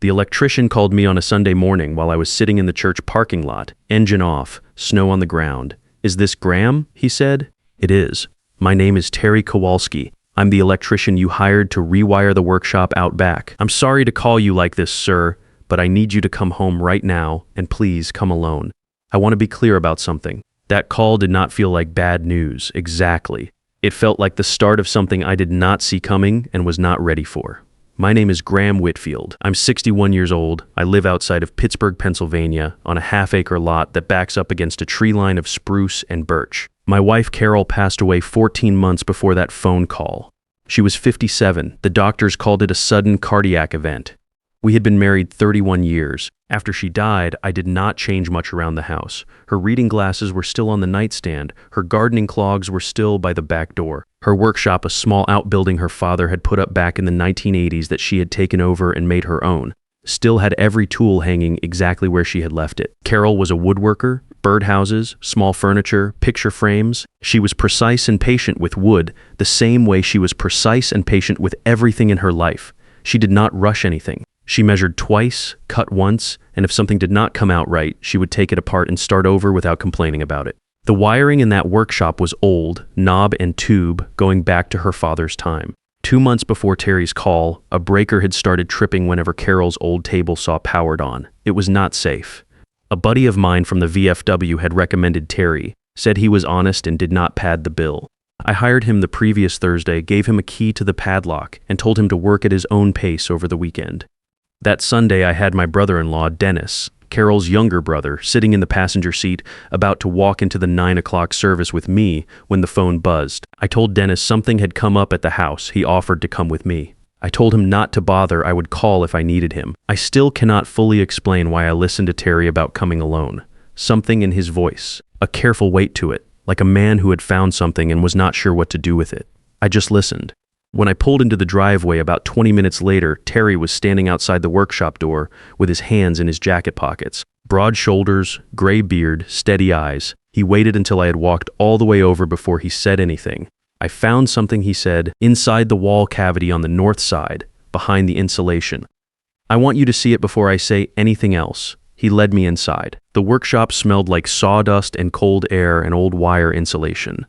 The electrician called me on a Sunday morning while I was sitting in the church parking lot, engine off, snow on the ground. "Is this Graham?" he said. "It is. My name is Terry Kowalski. I'm the electrician you hired to rewire the workshop out back. I'm sorry to call you like this, sir, but I need you to come home right now, and please come alone. I want to be clear about something." That call did not feel like bad news, exactly. It felt like the start of something I did not see coming and was not ready for. My name is Graham Whitfield. I'm 61 years old. I live outside of Pittsburgh, Pennsylvania, on a half-acre lot that backs up against a tree line of spruce and birch. My wife, Carol, passed away 14 months before that phone call. She was 57. The doctors called it a sudden cardiac event. We had been married 31 years. After she died, I did not change much around the house. Her reading glasses were still on the nightstand. Her gardening clogs were still by the back door. Her workshop, a small outbuilding her father had put up back in the 1980s that she had taken over and made her own, still had every tool hanging exactly where she had left it. Carol was a woodworker, birdhouses, small furniture, picture frames. She was precise and patient with wood, the same way she was precise and patient with everything in her life. She did not rush anything. She measured twice, cut once, and if something did not come out right, she would take it apart and start over without complaining about it. The wiring in that workshop was old, knob and tube, going back to her father's time. 2 months before Terry's call, a breaker had started tripping whenever Carol's old table saw powered on. It was not safe. A buddy of mine from the VFW had recommended Terry, said he was honest and did not pad the bill. I hired him the previous Thursday, gave him a key to the padlock, and told him to work at his own pace over the weekend. That Sunday, I had my brother-in-law, Dennis, Carol's younger brother, sitting in the passenger seat, about to walk into the 9 o'clock service with me when the phone buzzed. I told Dennis something had come up at the house. He offered to come with me. I told him not to bother. I would call if I needed him. I still cannot fully explain why I listened to Terry about coming alone. Something in his voice, a careful weight to it, like a man who had found something and was not sure what to do with it. I just listened. When I pulled into the driveway about 20 minutes later, Terry was standing outside the workshop door with his hands in his jacket pockets. Broad shoulders, gray beard, steady eyes. He waited until I had walked all the way over before he said anything. "I found something," he said, "inside the wall cavity on the north side, behind the insulation. I want you to see it before I say anything else." He led me inside. The workshop smelled like sawdust and cold air and old wire insulation.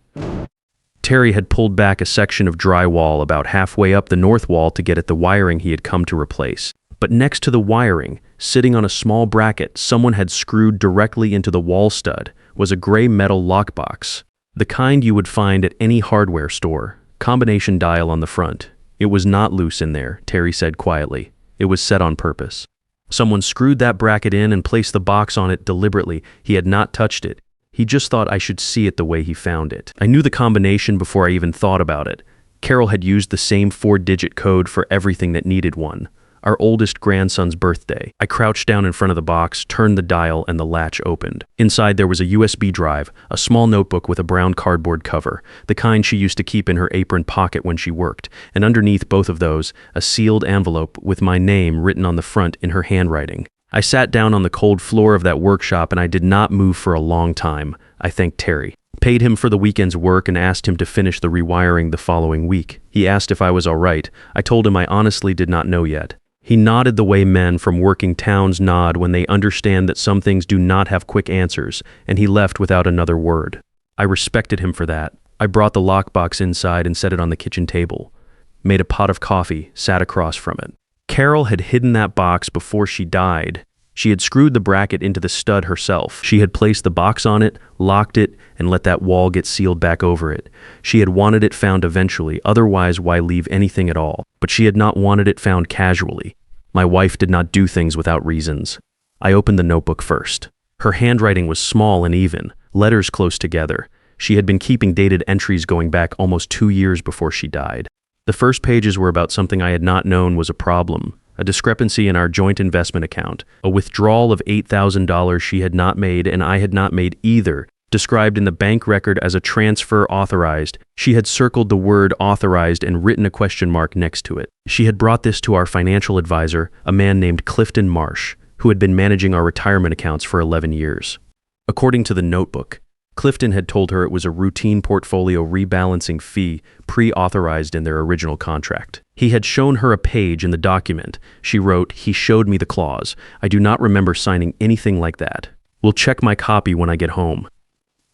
Terry had pulled back a section of drywall about halfway up the north wall to get at the wiring he had come to replace. But next to the wiring, sitting on a small bracket someone had screwed directly into the wall stud, was a gray metal lockbox. The kind you would find at any hardware store. Combination dial on the front. It was not loose in there, Terry said quietly. It was set on purpose. Someone screwed that bracket in and placed the box on it deliberately. He had not touched it. He just thought I should see it the way he found it. I knew the combination before I even thought about it. Carol had used the same 4-digit code for everything that needed one. Our oldest grandson's birthday. I crouched down in front of the box, turned the dial, and the latch opened. Inside there was a USB drive, a small notebook with a brown cardboard cover, the kind she used to keep in her apron pocket when she worked, and underneath both of those, a sealed envelope with my name written on the front in her handwriting. I sat down on the cold floor of that workshop and I did not move for a long time. I thanked Terry, paid him for the weekend's work, and asked him to finish the rewiring the following week. He asked if I was all right. I told him I honestly did not know yet. He nodded the way men from working towns nod when they understand that some things do not have quick answers, and he left without another word. I respected him for that. I brought the lockbox inside and set it on the kitchen table, made a pot of coffee, sat across from it. Carol had hidden that box before she died. She had screwed the bracket into the stud herself. She had placed the box on it, locked it, and let that wall get sealed back over it. She had wanted it found eventually, otherwise why leave anything at all? But she had not wanted it found casually. My wife did not do things without reasons. I opened the notebook first. Her handwriting was small and even, letters close together. She had been keeping dated entries going back almost 2 years before she died. The first pages were about something I had not known was a problem. A discrepancy in our joint investment account, a withdrawal of $8,000 she had not made and I had not made either, described in the bank record as a transfer authorized. She had circled the word authorized and written a question mark next to it. She had brought this to our financial advisor, a man named Clifton Marsh, who had been managing our retirement accounts for 11 years. According to the notebook, Clifton had told her it was a routine portfolio rebalancing fee pre-authorized in their original contract. He had shown her a page in the document. She wrote, "He showed me the clause. I do not remember signing anything like that. We'll check my copy when I get home."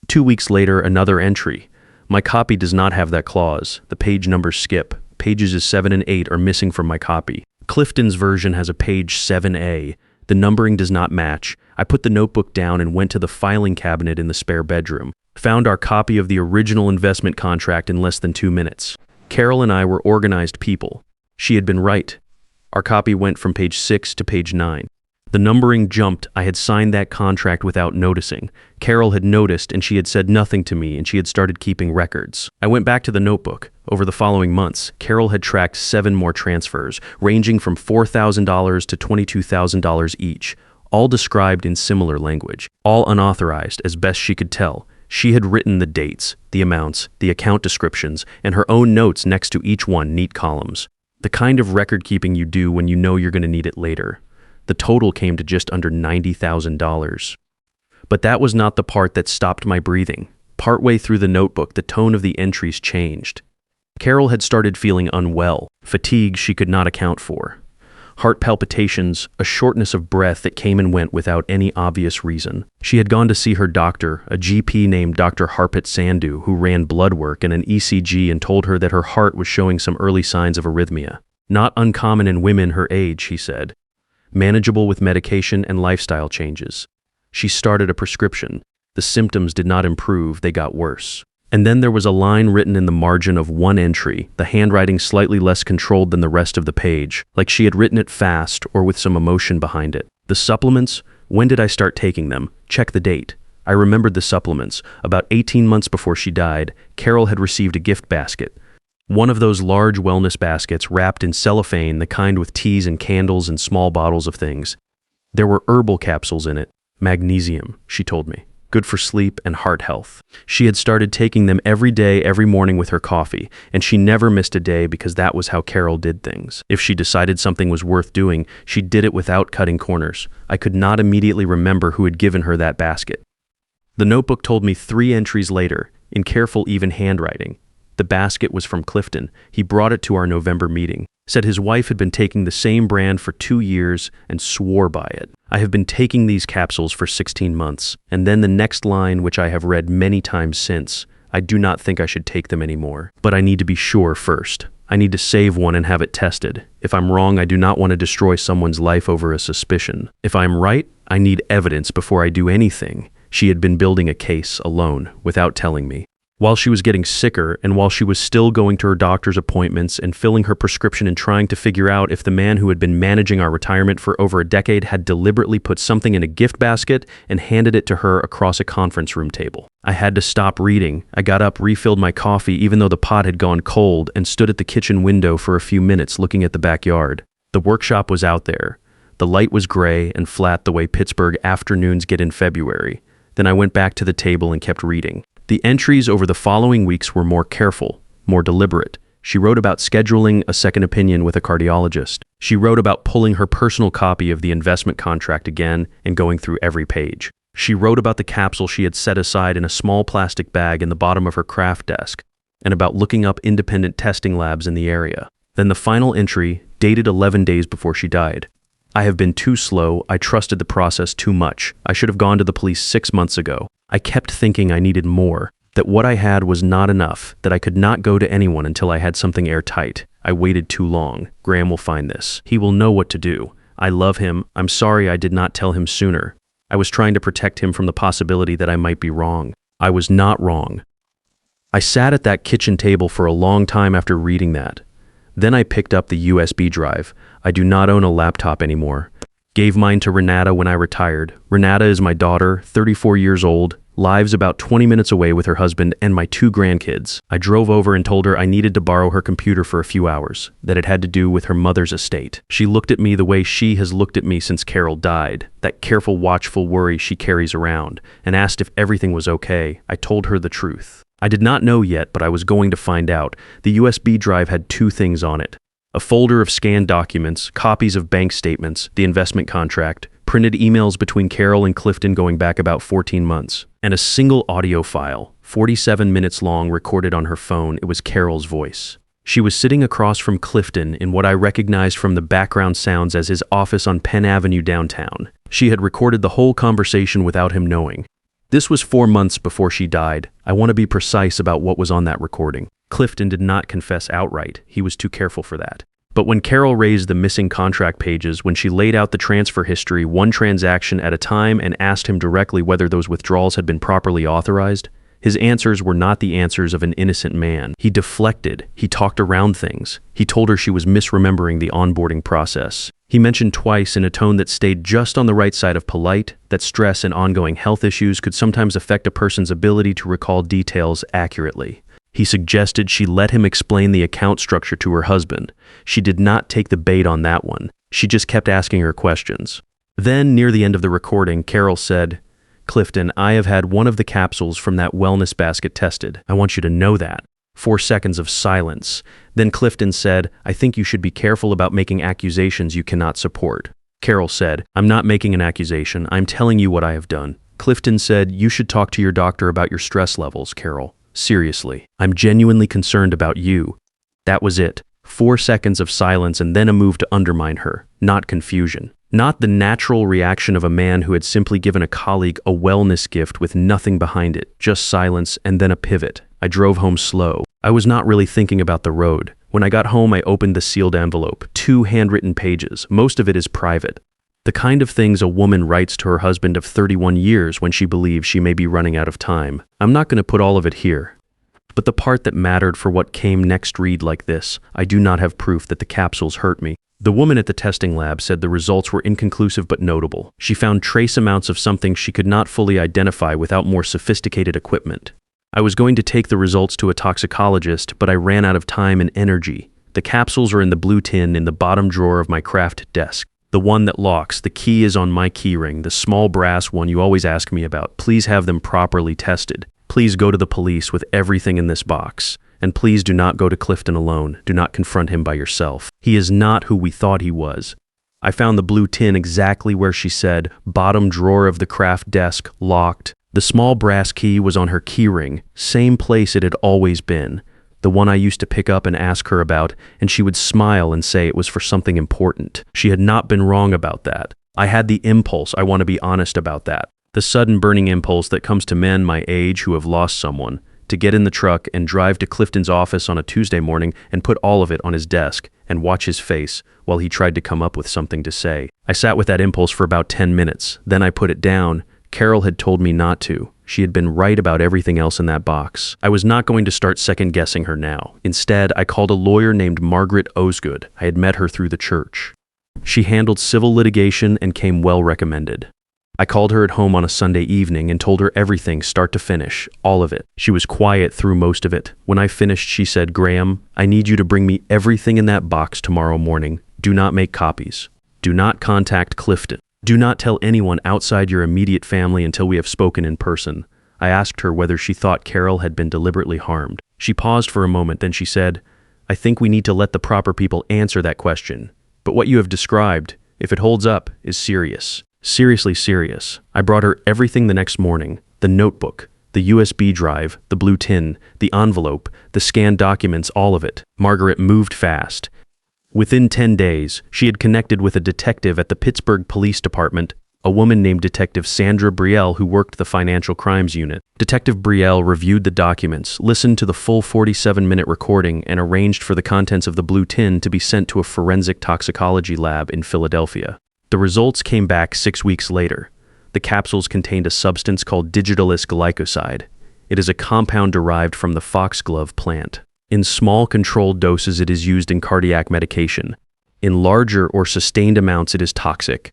2 weeks later, another entry. "My copy does not have that clause. The page numbers skip. Pages 7 and 8 are missing from my copy. Clifton's version has a page 7A. The numbering does not match. I put the notebook down and went to the filing cabinet in the spare bedroom. Found our copy of the original investment contract in less than 2 minutes. Carol and I were organized people. She had been right. Our copy went from page 6 to page 9. The numbering jumped. I had signed that contract without noticing. Carol had noticed, and she had said nothing to me, and she had started keeping records. I went back to the notebook. Over the following months, Carol had tracked 7 more transfers, ranging from $4,000 to $22,000 each, all described in similar language, all unauthorized as best she could tell. She had written the dates, the amounts, the account descriptions, and her own notes next to each one, neat columns. The kind of record keeping you do when you know you're going to need it later. The total came to just under $90,000. But that was not the part that stopped my breathing. Partway through the notebook, the tone of the entries changed. Carol had started feeling unwell, fatigue she could not account for. Heart palpitations, a shortness of breath that came and went without any obvious reason. She had gone to see her doctor, a GP named Dr. Harpit Sandhu, who ran blood work and an ECG and told her that her heart was showing some early signs of arrhythmia. Not uncommon in women her age, he said. Manageable with medication and lifestyle changes. She started a prescription. The symptoms did not improve, they got worse. And then there was a line written in the margin of one entry, the handwriting slightly less controlled than the rest of the page, like she had written it fast or with some emotion behind it. The supplements? When did I start taking them? Check the date. I remembered the supplements. About 18 months before she died, Carol had received a gift basket. One of those large wellness baskets wrapped in cellophane, the kind with teas and candles and small bottles of things. There were herbal capsules in it. Magnesium, she told me. Good for sleep and heart health. She had started taking them every day, every morning with her coffee, and she never missed a day because that was how Carol did things. If she decided something was worth doing, she did it without cutting corners. I could not immediately remember who had given her that basket. The notebook told me 3 entries later, in careful, even handwriting. The basket was from Clifton. He brought it to our November meeting, said his wife had been taking the same brand for 2 years and swore by it. I have been taking these capsules for 16 months. And then the next line, which I have read many times since, I do not think I should take them anymore. But I need to be sure first. I need to save one and have it tested. If I'm wrong, I do not want to destroy someone's life over a suspicion. If I'm right, I need evidence before I do anything. She had been building a case alone, without telling me. While she was getting sicker, and while she was still going to her doctor's appointments and filling her prescription and trying to figure out if the man who had been managing our retirement for over a decade had deliberately put something in a gift basket and handed it to her across a conference room table. I had to stop reading. I got up, refilled my coffee even though the pot had gone cold, and stood at the kitchen window for a few minutes looking at the backyard. The workshop was out there. The light was gray and flat the way Pittsburgh afternoons get in February. Then I went back to the table and kept reading. The entries over the following weeks were more careful, more deliberate. She wrote about scheduling a second opinion with a cardiologist. She wrote about pulling her personal copy of the investment contract again and going through every page. She wrote about the capsule she had set aside in a small plastic bag in the bottom of her craft desk, and about looking up independent testing labs in the area. Then the final entry, dated 11 days before she died. I have been too slow. I trusted the process too much. I should have gone to the police 6 months ago. I kept thinking I needed more, that what I had was not enough, that I could not go to anyone until I had something airtight. I waited too long. Graham will find this. He will know what to do. I love him. I'm sorry I did not tell him sooner. I was trying to protect him from the possibility that I might be wrong. I was not wrong. I sat at that kitchen table for a long time after reading that. Then I picked up the USB drive. I do not own a laptop anymore. Gave mine to Renata when I retired. Renata is my daughter, 34 years old, lives about 20 minutes away with her husband and my 2 grandkids. I drove over and told her I needed to borrow her computer for a few hours, that it had to do with her mother's estate. She looked at me the way she has looked at me since Carol died, that careful, watchful worry she carries around, and asked if everything was okay. I told her the truth. I did not know yet, but I was going to find out. The USB drive had 2 things on it. A folder of scanned documents, copies of bank statements, the investment contract, printed emails between Carol and Clifton going back about 14 months, and a single audio file, 47 minutes long, recorded on her phone. It was Carol's voice. She was sitting across from Clifton in what I recognized from the background sounds as his office on Penn Avenue downtown. She had recorded the whole conversation without him knowing. This was 4 months before she died. I want to be precise about what was on that recording. Clifton did not confess outright. He was too careful for that. But when Carol raised the missing contract pages, when she laid out the transfer history one transaction at a time and asked him directly whether those withdrawals had been properly authorized, his answers were not the answers of an innocent man. He deflected. He talked around things. He told her she was misremembering the onboarding process. He mentioned twice in a tone that stayed just on the right side of polite that stress and ongoing health issues could sometimes affect a person's ability to recall details accurately. He suggested she let him explain the account structure to her husband. She did not take the bait on that one. She just kept asking her questions. Then, near the end of the recording, Carol said, "Clifton, I have had one of the capsules from that wellness basket tested. I want you to know that." 4 seconds of silence. Then Clifton said, "I think you should be careful about making accusations you cannot support." Carol said, "I'm not making an accusation. I'm telling you what I have done." Clifton said, "You should talk to your doctor about your stress levels, Carol. Seriously, I'm genuinely concerned about you." That was it. 4 seconds of silence and then a move to undermine her, not confusion. Not the natural reaction of a man who had simply given a colleague a wellness gift with nothing behind it, just silence and then a pivot. I drove home slow. I was not really thinking about the road. When I got home, I opened the sealed envelope. 2 handwritten pages. Most of it is private. The kind of things a woman writes to her husband of 31 years when she believes she may be running out of time. I'm not going to put all of it here. But the part that mattered for what came next read like this: "I do not have proof that the capsules hurt me." The woman at the testing lab said the results were inconclusive but notable. She found trace amounts of something she could not fully identify without more sophisticated equipment. I was going to take the results to a toxicologist, but I ran out of time and energy. The capsules are in the blue tin in the bottom drawer of my craft desk. The one that locks. The key is on my keyring, the small brass one you always ask me about. Please have them properly tested. Please go to the police with everything in this box. And please do not go to Clifton alone. Do not confront him by yourself. He is not who we thought he was. I found the blue tin exactly where she said, bottom drawer of the craft desk, locked. The small brass key was on her keyring, same place it had always been. The one I used to pick up and ask her about, and she would smile and say it was for something important. She had not been wrong about that. I had the impulse, I want to be honest about that. The sudden burning impulse that comes to men my age who have lost someone, to get in the truck and drive to Clifton's office on a Tuesday morning and put all of it on his desk and watch his face while he tried to come up with something to say. I sat with that impulse for about 10 minutes. Then I put it down. Carol had told me not to. She had been right about everything else in that box. I was not going to start second-guessing her now. Instead, I called a lawyer named Margaret Osgood. I had met her through the church. She handled civil litigation and came well recommended. I called her at home on a Sunday evening and told her everything, start to finish, all of it. She was quiet through most of it. When I finished, she said, "Graham, I need you to bring me everything in that box tomorrow morning. Do not make copies. Do not contact Clifton. Do not tell anyone outside your immediate family until we have spoken in person." I asked her whether she thought Carol had been deliberately harmed. She paused for a moment, then she said, "I think we need to let the proper people answer that question. But what you have described, if it holds up, is serious. Seriously serious." I brought her everything the next morning: the notebook, the USB drive, the blue tin, the envelope, the scanned documents, all of it. Margaret moved fast. Within 10 days, she had connected with a detective at the Pittsburgh Police Department, a woman named Detective Sandra Brielle, who worked the Financial Crimes Unit. Detective Brielle reviewed the documents, listened to the full 47-minute recording, and arranged for the contents of the blue tin to be sent to a forensic toxicology lab in Philadelphia. The results came back 6 weeks later. The capsules contained a substance called digitalis glycoside. It is a compound derived from the foxglove plant. In small controlled doses, it is used in cardiac medication. In larger or sustained amounts, it is toxic.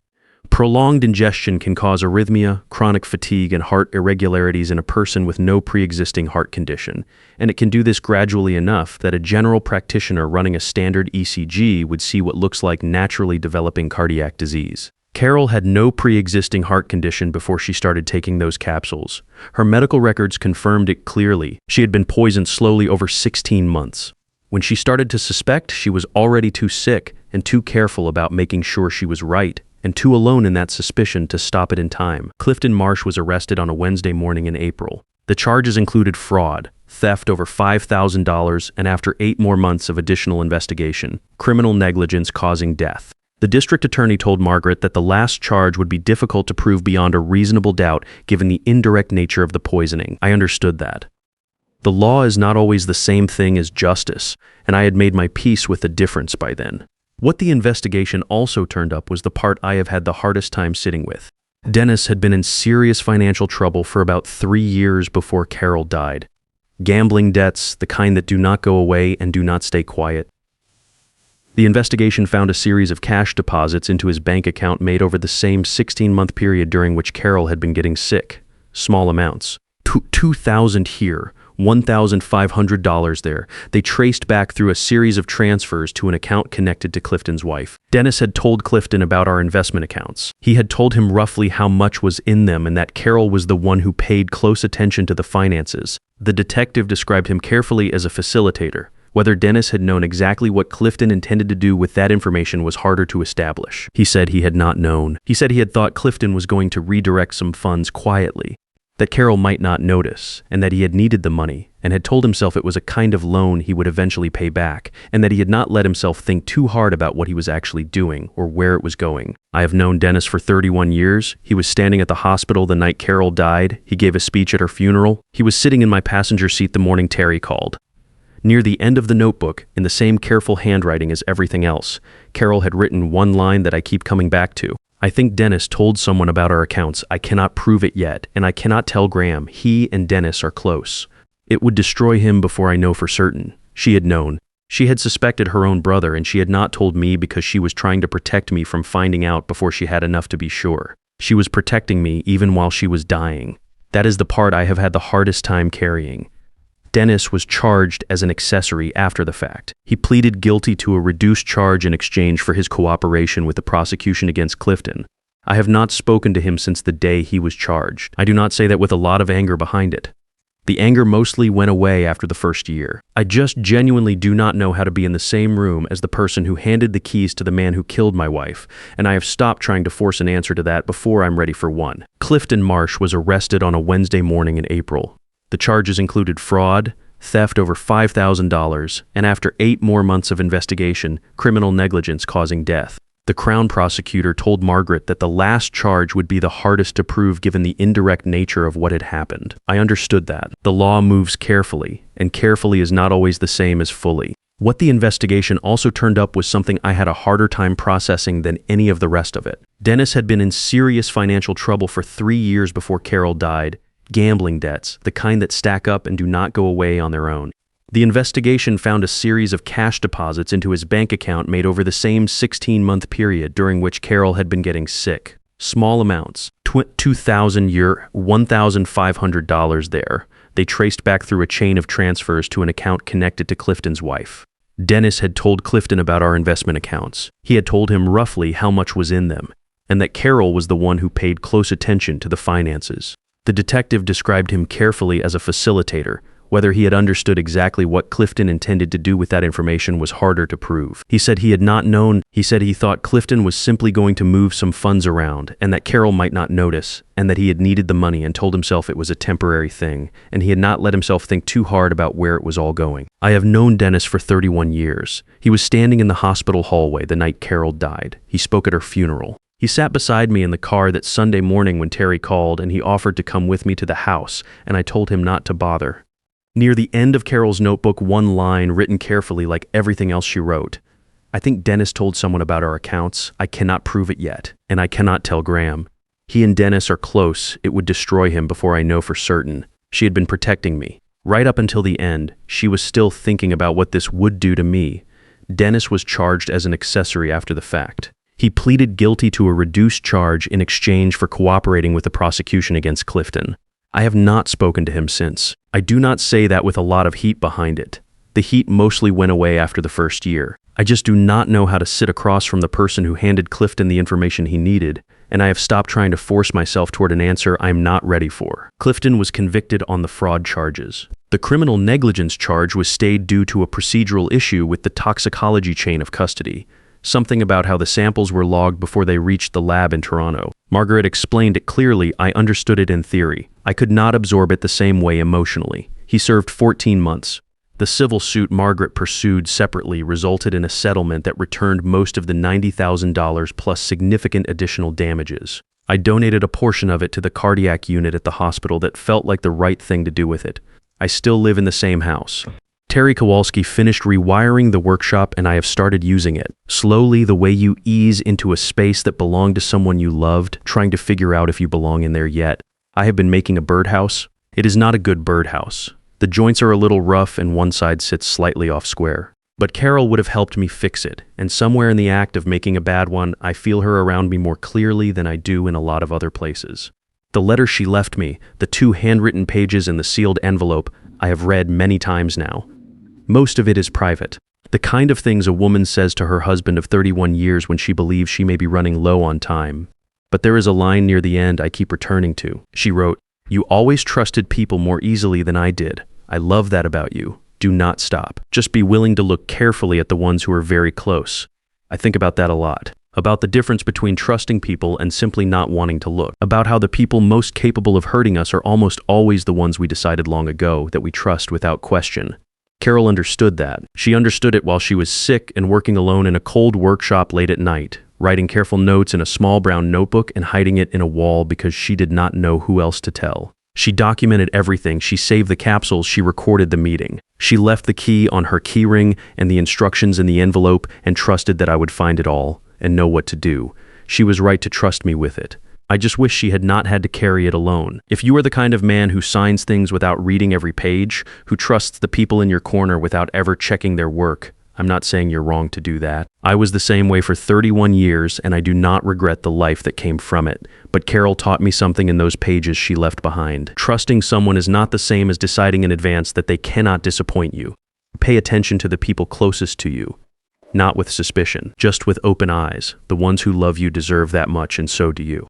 Prolonged ingestion can cause arrhythmia, chronic fatigue, and heart irregularities in a person with no pre-existing heart condition, and it can do this gradually enough that a general practitioner running a standard ECG would see what looks like naturally developing cardiac disease. Carol had no pre-existing heart condition before she started taking those capsules. Her medical records confirmed it clearly. She had been poisoned slowly over 16 months. When she started to suspect, she was already too sick and too careful about making sure she was right and too alone in that suspicion to stop it in time. Clifton Marsh was arrested on a Wednesday morning in April. The charges included fraud, theft over $5,000, and after 8 more months of additional investigation, criminal negligence causing death. The district attorney told Margaret that the last charge would be difficult to prove beyond a reasonable doubt given the indirect nature of the poisoning. I understood that. The law is not always the same thing as justice, and I had made my peace with the difference by then. What the investigation also turned up was the part I have had the hardest time sitting with. Dennis had been in serious financial trouble for about 3 years before Carol died. Gambling debts, the kind that do not go away and do not stay quiet. The investigation found a series of cash deposits into his bank account made over the same 16-month period during which Carol had been getting sick. Small amounts. $2,000 here, $1,500 there. They traced back through a series of transfers to an account connected to Clifton's wife. Dennis had told Clifton about our investment accounts. He had told him roughly how much was in them and that Carol was the one who paid close attention to the finances. The detective described him carefully as a facilitator. Whether Dennis had known exactly what Clifton intended to do with that information was harder to establish. He said he had not known. He said he had thought Clifton was going to redirect some funds quietly, that Carol might not notice, and that he had needed the money, and had told himself it was a kind of loan he would eventually pay back, and that he had not let himself think too hard about what he was actually doing or where it was going. I have known Dennis for 31 years. He was standing at the hospital the night Carol died. He gave a speech at her funeral. He was sitting in my passenger seat the morning Terry called. Near the end of the notebook, in the same careful handwriting as everything else, Carol had written one line that I keep coming back to. I think Dennis told someone about our accounts. I cannot prove it yet, and I cannot tell Graham. He and Dennis are close. It would destroy him before I know for certain. She had known. She had suspected her own brother, and she had not told me because she was trying to protect me from finding out before she had enough to be sure. She was protecting me even while she was dying. That is the part I have had the hardest time carrying. Dennis was charged as an accessory after the fact. He pleaded guilty to a reduced charge in exchange for his cooperation with the prosecution against Clifton. I have not spoken to him since the day he was charged. I do not say that with a lot of anger behind it. The anger mostly went away after the first year. I just genuinely do not know how to be in the same room as the person who handed the keys to the man who killed my wife, and I have stopped trying to force an answer to that before I'm ready for one. Clifton Marsh was arrested on a Wednesday morning in April. The charges included fraud, theft over $5,000, and after 8 more months of investigation, criminal negligence causing death. The Crown prosecutor told Margaret that the last charge would be the hardest to prove given the indirect nature of what had happened. I understood that. The law moves carefully, and carefully is not always the same as fully. What the investigation also turned up was something I had a harder time processing than any of the rest of it. Dennis had been in serious financial trouble for 3 years before Carol died. Gambling debts, the kind that stack up and do not go away on their own. The investigation found a series of cash deposits into his bank account made over the same 16-month period during which Carol had been getting sick. Small amounts, $2,000 here, $1,500 there. They traced back through a chain of transfers to an account connected to Clifton's wife. Dennis had told Clifton about our investment accounts. He had told him roughly how much was in them, and that Carol was the one who paid close attention to the finances. The detective described him carefully as a facilitator. Whether he had understood exactly what Clifton intended to do with that information was harder to prove. He said he had not known. He said he thought Clifton was simply going to move some funds around, and that Carol might not notice, and that he had needed the money and told himself it was a temporary thing, and he had not let himself think too hard about where it was all going. I have known Dennis for 31 years. He was standing in the hospital hallway the night Carol died. He spoke at her funeral. He sat beside me in the car that Sunday morning when Terry called, and he offered to come with me to the house, and I told him not to bother. Near the end of Carol's notebook, one line written carefully like everything else she wrote. I think Dennis told someone about our accounts. I cannot prove it yet, and I cannot tell Graham. He and Dennis are close. It would destroy him before I know for certain. She had been protecting me. Right up until the end, she was still thinking about what this would do to me. Dennis was charged as an accessory after the fact. He pleaded guilty to a reduced charge in exchange for cooperating with the prosecution against Clifton. I have not spoken to him since. I do not say that with a lot of heat behind it. The heat mostly went away after the first year. I just do not know how to sit across from the person who handed Clifton the information he needed, and I have stopped trying to force myself toward an answer I am not ready for. Clifton was convicted on the fraud charges. The criminal negligence charge was stayed due to a procedural issue with the toxicology chain of custody. something about how the samples were logged before they reached the lab in Toronto. Margaret explained it clearly. I understood it in theory. I could not absorb it the same way emotionally. He served 14 months. The civil suit Margaret pursued separately resulted in a settlement that returned most of the $90,000 plus significant additional damages. I donated a portion of it to the cardiac unit at the hospital that felt like the right thing to do with it. I still live in the same house. Terry Kowalski finished rewiring the workshop and I have started using it. Slowly, the way you ease into a space that belonged to someone you loved, trying to figure out if you belong in there yet. I have been making a birdhouse. It is not a good birdhouse. The joints are a little rough and one side sits slightly off square. But Carol would have helped me fix it, and somewhere in the act of making a bad one, I feel her around me more clearly than I do in a lot of other places. The letter she left me, the 2 handwritten pages in the sealed envelope, I have read many times now. Most of it is private. The kind of things a woman says to her husband of 31 years when she believes she may be running low on time. But there is a line near the end I keep returning to. She wrote, "You always trusted people more easily than I did. I love that about you. Do not stop. Just be willing to look carefully at the ones who are very close." I think about that a lot. About the difference between trusting people and simply not wanting to look. About how the people most capable of hurting us are almost always the ones we decided long ago that we trust without question. Carol understood that. She understood it while she was sick and working alone in a cold workshop late at night, writing careful notes in a small brown notebook and hiding it in a wall because she did not know who else to tell. She documented everything. She saved the capsules. She recorded the meeting. She left the key on her keyring and the instructions in the envelope and trusted that I would find it all and know what to do. She was right to trust me with it. I just wish she had not had to carry it alone. If you are the kind of man who signs things without reading every page, who trusts the people in your corner without ever checking their work, I'm not saying you're wrong to do that. I was the same way for 31 years, and I do not regret the life that came from it. But Carol taught me something in those pages she left behind. Trusting someone is not the same as deciding in advance that they cannot disappoint you. Pay attention to the people closest to you. Not with suspicion, just with open eyes. The ones who love you deserve that much, and so do you.